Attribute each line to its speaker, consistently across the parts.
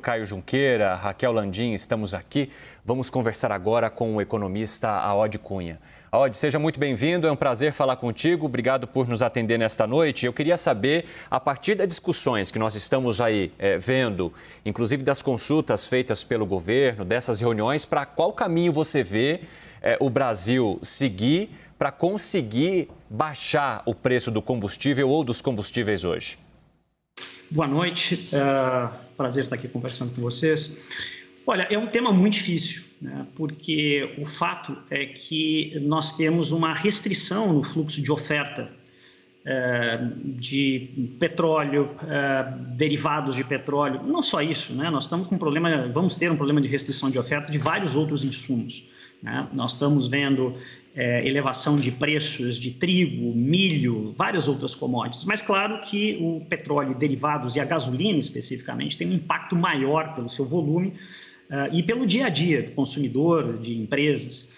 Speaker 1: Caio Junqueira, Raquel Landim, estamos aqui. Vamos conversar agora com o economista Aode Cunha. Aode, seja muito bem-vindo, é um prazer falar contigo. Obrigado por nos atender nesta noite. Eu queria saber, a partir das discussões que nós estamos aí vendo, inclusive das consultas feitas pelo governo, dessas reuniões, para qual caminho você vê o Brasil seguir para conseguir baixar o preço do combustível ou dos combustíveis hoje?
Speaker 2: Boa noite, prazer estar aqui conversando com vocês. Olha, é um tema muito difícil, né? Porque o fato é que nós temos uma restrição no fluxo de oferta de petróleo, derivados de petróleo. Não só isso, né? Nós estamos com vamos ter um problema de restrição de oferta de vários outros insumos, né? Nós estamos vendo elevação de preços de trigo, milho, várias outras commodities. Mas claro que o petróleo, derivados e a gasolina especificamente tem um impacto maior pelo seu volume e pelo dia a dia do consumidor, de empresas.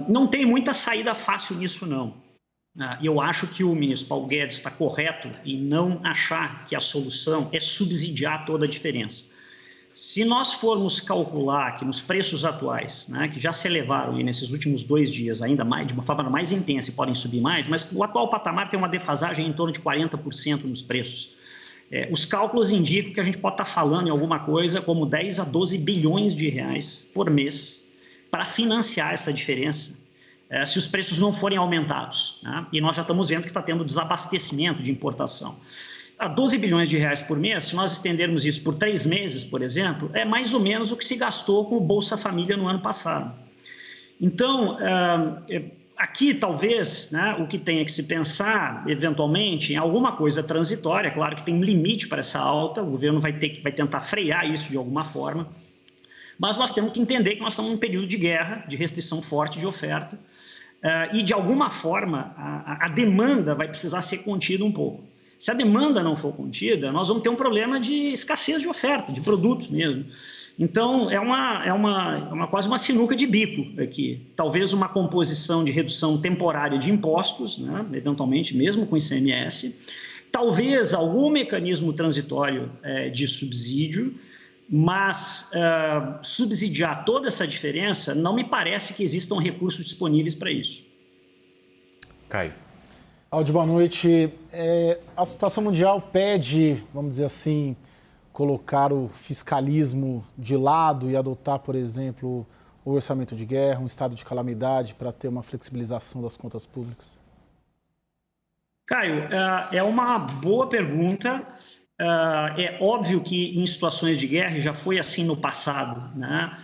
Speaker 2: Não tem muita saída fácil nisso, não. Eu acho que o ministro Paulo Guedes está correto em não achar que a solução é subsidiar toda a diferença. Se nós formos calcular que nos preços atuais, né, que já se elevaram nesses últimos 2 dias, ainda mais, de uma forma mais intensa e podem subir mais, mas o atual patamar tem uma defasagem em torno de 40% nos preços. Os cálculos indicam que a gente pode estar falando em alguma coisa como 10 a 12 bilhões de reais por mês para financiar essa diferença, se os preços não forem aumentados, né? E nós já estamos vendo que está tendo desabastecimento de importação. A 12 bilhões de reais por mês, se nós estendermos isso por 3 meses, por exemplo, é mais ou menos o que se gastou com o Bolsa Família no ano passado. Então, aqui talvez, né, o que tenha que se pensar, eventualmente, em alguma coisa transitória, claro que tem um limite para essa alta, o governo vai tentar frear isso de alguma forma, mas nós temos que entender que nós estamos num período de guerra, de restrição forte de oferta, e de alguma forma a demanda vai precisar ser contida um pouco. Se a demanda não for contida, nós vamos ter um problema de escassez de oferta, de produtos mesmo. Então, é quase uma sinuca de bico aqui. Talvez uma composição de redução temporária de impostos, né, eventualmente mesmo com ICMS, talvez algum mecanismo transitório de subsídio, mas subsidiar toda essa diferença, não me parece que existam recursos disponíveis para isso.
Speaker 1: Caio.
Speaker 3: Aode, boa noite. A situação mundial pede, vamos dizer assim, colocar o fiscalismo de lado e adotar, por exemplo, o orçamento de guerra, um estado de calamidade para ter uma flexibilização das contas públicas?
Speaker 2: Caio, é uma boa pergunta. É óbvio que em situações de guerra, e já foi assim no passado, né?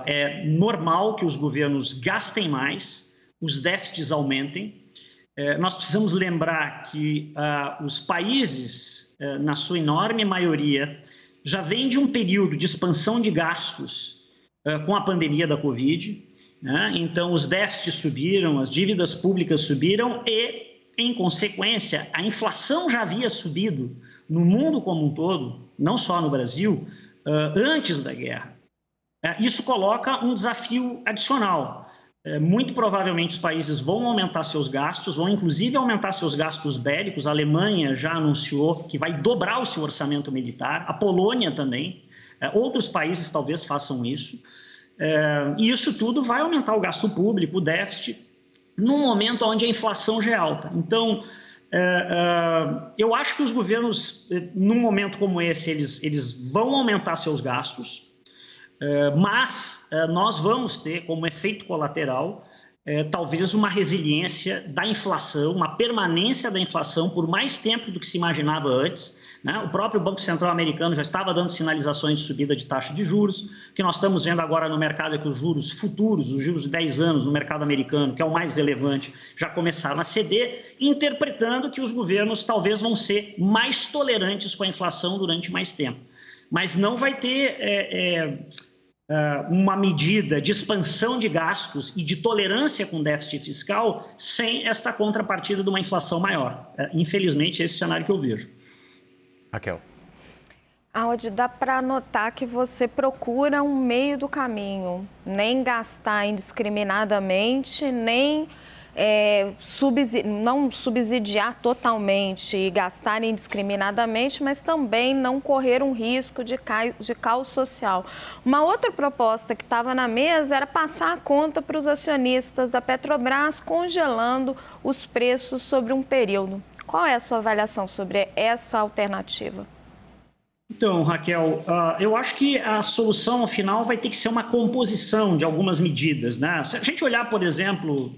Speaker 2: É normal que os governos gastem mais, os déficits aumentem. Nós precisamos lembrar que os países, na sua enorme maioria, já vêm de um período de expansão de gastos com a pandemia da Covid, né? Então, os déficits subiram, as dívidas públicas subiram e, em consequência, a inflação já havia subido no mundo como um todo, não só no Brasil, antes da guerra. Isso coloca um desafio adicional. Muito provavelmente os países vão aumentar seus gastos, vão inclusive aumentar seus gastos bélicos. A Alemanha já anunciou que vai dobrar o seu orçamento militar, a Polônia também, outros países talvez façam isso. E isso tudo vai aumentar o gasto público, o déficit, num momento onde a inflação já é alta. Então, eu acho que os governos, num momento como esse, eles vão aumentar seus gastos, mas nós vamos ter como efeito colateral talvez uma resiliência da inflação, uma permanência da inflação por mais tempo do que se imaginava antes, né? O próprio Banco Central americano já estava dando sinalizações de subida de taxa de juros. O que nós estamos vendo agora no mercado é que os juros futuros, os juros de 10 anos no mercado americano, que é o mais relevante, já começaram a ceder, interpretando que os governos talvez vão ser mais tolerantes com a inflação durante mais tempo. Mas não vai ter uma medida de expansão de gastos e de tolerância com déficit fiscal sem esta contrapartida de uma inflação maior. Infelizmente, esse é o cenário que eu vejo.
Speaker 1: Raquel.
Speaker 4: Aode, dá para notar que você procura um meio do caminho, nem gastar indiscriminadamente, nem não subsidiar totalmente e gastar indiscriminadamente, mas também não correr um risco de caos social. Uma outra proposta que estava na mesa era passar a conta para os acionistas da Petrobras, congelando os preços sobre um período. Qual é a sua avaliação sobre essa alternativa?
Speaker 2: Então, Raquel, eu acho que a solução, afinal, vai ter que ser uma composição de algumas medidas, né? Se a gente olhar, por exemplo,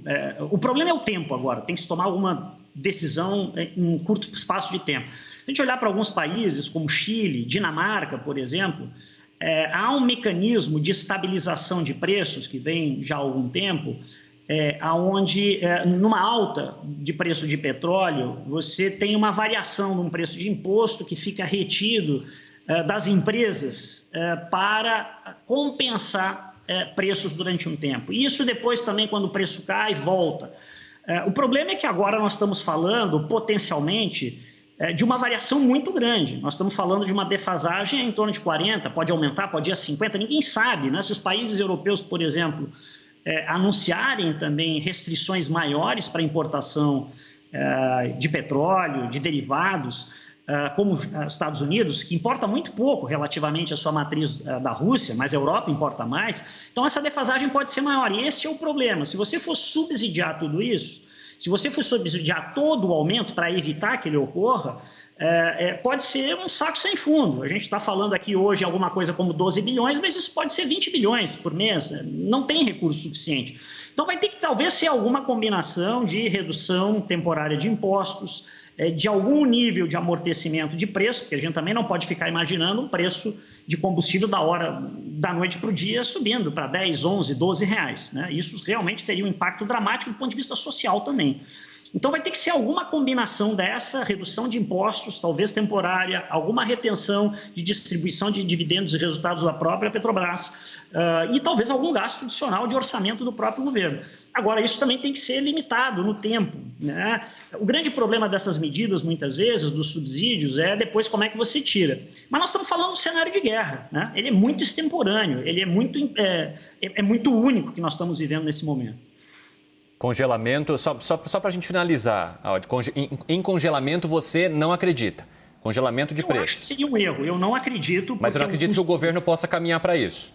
Speaker 2: o problema é o tempo agora, tem que se tomar alguma decisão em um curto espaço de tempo. Se a gente olhar para alguns países, como Chile, Dinamarca, por exemplo, há um mecanismo de estabilização de preços que vem já há algum tempo, onde, numa alta de preço de petróleo, você tem uma variação num preço de imposto que fica retido das empresas para compensar preços durante um tempo. E isso depois também, quando o preço cai, volta. O problema é que agora nós estamos falando, potencialmente, de uma variação muito grande. Nós estamos falando de uma defasagem em torno de 40%, pode aumentar, pode ir a 50%, ninguém sabe, né? Se os países europeus, por exemplo, anunciarem também restrições maiores para importação de petróleo, de derivados, como os Estados Unidos, que importa muito pouco relativamente à sua matriz da Rússia, mas a Europa importa mais, então essa defasagem pode ser maior. E esse é o problema. Se você for subsidiar tudo isso, se você for subsidiar todo o aumento para evitar que ele ocorra, pode ser um saco sem fundo. A gente está falando aqui hoje alguma coisa como 12 bilhões, mas isso pode ser 20 bilhões por mês. Não tem recurso suficiente. Então vai ter que talvez ser alguma combinação de redução temporária de impostos, de algum nível de amortecimento de preço, porque a gente também não pode ficar imaginando um preço de combustível da noite para o dia subindo para 10, 11, 12 reais, né? Isso realmente teria um impacto dramático do ponto de vista social também. Então vai ter que ser alguma combinação dessa redução de impostos, talvez temporária, alguma retenção de distribuição de dividendos e resultados da própria Petrobras e talvez algum gasto adicional de orçamento do próprio governo. Agora, isso também tem que ser limitado no tempo, né? O grande problema dessas medidas, muitas vezes, dos subsídios, é depois como é que você tira. Mas nós estamos falando de um cenário de guerra, né? Ele é muito extemporâneo, ele é muito único que nós estamos vivendo nesse momento.
Speaker 1: Congelamento, só para a gente finalizar, em congelamento você não acredita? Congelamento de preço.
Speaker 2: Eu acho que seria um erro, eu não acredito.
Speaker 1: Mas eu não acredito que o governo possa caminhar para isso.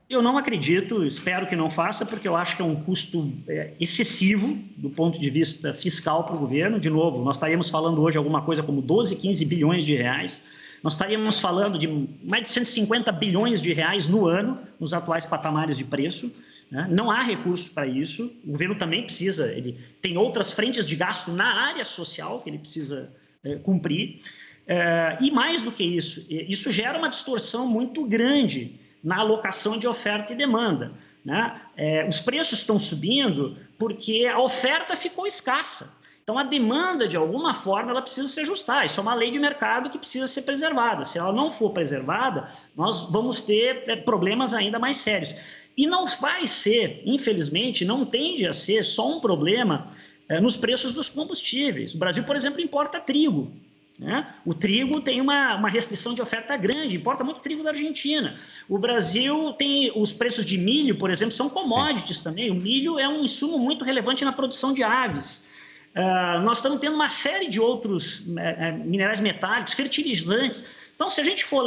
Speaker 2: Eu não acredito, espero que não faça, porque eu acho que é um custo excessivo do ponto de vista fiscal para o governo. De novo, nós estaríamos falando hoje alguma coisa como 12, 15 bilhões de reais. Nós estaríamos falando de mais de 150 bilhões de reais no ano, nos atuais patamares de preço, né? Não há recurso para isso. O governo também precisa, ele tem outras frentes de gasto na área social que ele precisa cumprir. E mais do que isso gera uma distorção muito grande na alocação de oferta e demanda, né? Os preços estão subindo porque a oferta ficou escassa. Então, a demanda, de alguma forma, ela precisa se ajustar. Isso é uma lei de mercado que precisa ser preservada. Se ela não for preservada, nós vamos ter problemas ainda mais sérios. E não vai ser, infelizmente, não tende a ser só um problema nos preços dos combustíveis. O Brasil, por exemplo, importa trigo, né? O trigo tem uma restrição de oferta grande, importa muito trigo da Argentina. O Brasil tem os preços de milho, por exemplo, são commodities também. O milho é um insumo muito relevante na produção de aves. Nós estamos tendo uma série de outros minerais metálicos, fertilizantes. Então, se a gente for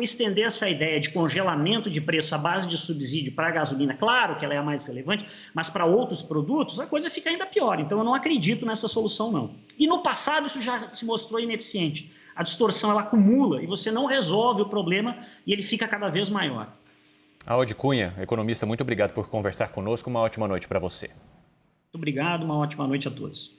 Speaker 2: estender essa ideia de congelamento de preço à base de subsídio para a gasolina, claro que ela é a mais relevante, mas para outros produtos, a coisa fica ainda pior. Então, eu não acredito nessa solução, não. E no passado, isso já se mostrou ineficiente. A distorção, ela acumula e você não resolve o problema e ele fica cada vez maior.
Speaker 1: Aode Cunha, economista, muito obrigado por conversar conosco. Uma ótima noite para você.
Speaker 2: Muito obrigado, uma ótima noite a todos.